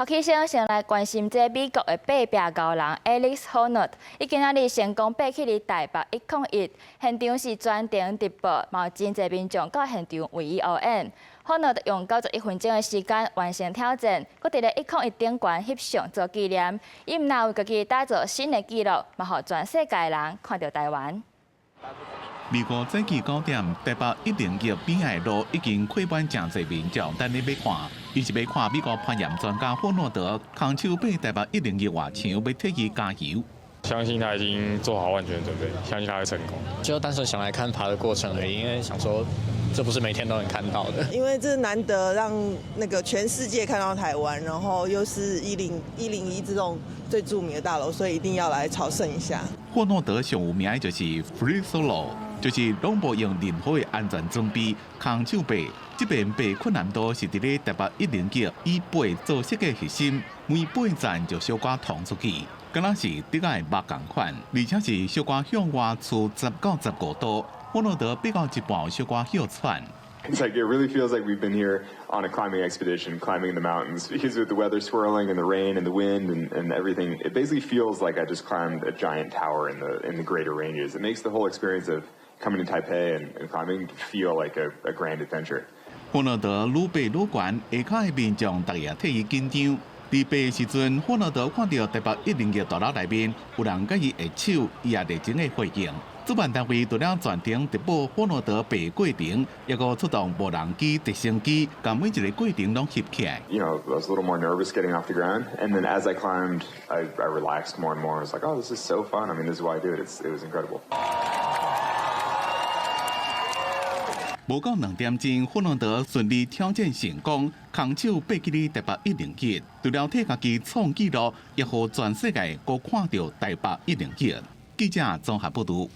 好起先先来关心这美国的八壁高人 Alex Honnold， 伊今仔日成功爬起哩台北101，现场是专程直播，嘛有真侪民众到现场为伊応援。Honnold 用91分钟的时间完成挑战，佮伫咧101顶悬翕相做纪念。伊毋但为家己打造新的纪录，嘛互全世界人看到台湾。 美国早期9点，台北101边海路已经挤满真侪民众等你要看，伊是要看美国攀岩专家霍诺德空手爬台北101外墙，要替伊加油。相信他已经做好万全的准备，相信他会成功。就单纯想来看爬的过程而已，因为想说这不是每天都能看到的。因为这难得让那个全世界看到台湾，然后又是101这种最著名的大楼，所以一定要来朝圣一下。霍诺德上有名的就是 Free Solo。 就是拢无用任何的安全装备，空手爬。这边爬困难度是伫咧台北101以爬做设计核心，每爬站就小可捅出去，敢若是得爱目共款，而且是小可向外出10到15度。霍诺德爬到一半小可哮喘。 It's like it really feels like we've been here on a climbing expedition, climbing the mountains. Because with the weather swirling and the rain and the wind and everything, it basically feels like I just climbed a giant tower in the greater ranges. It makes the whole experience of coming to Taipei and climbing feel like a grand adventure. 霍诺德愈爬愈悬，下骹的民众大家替伊紧张。伫爬的时阵，霍诺德看到台北101大楼内面有人甲伊握手，伊也热情的回应。 主办单位除了全程直播霍诺德爬过程，也个出动无人机、直升机，把每一个过程拢翕起来。You know, I was a little more nervous getting off the ground, and then as I climbed, I relaxed more and more. I was like, oh, this is so fun. I mean, this is why I do it. It was incredible. 无到2点钟，霍诺德顺利挑战成功，空手爬起哩台北101，除了替家己创纪录，也互全世界都看到台北101。记者综合报道。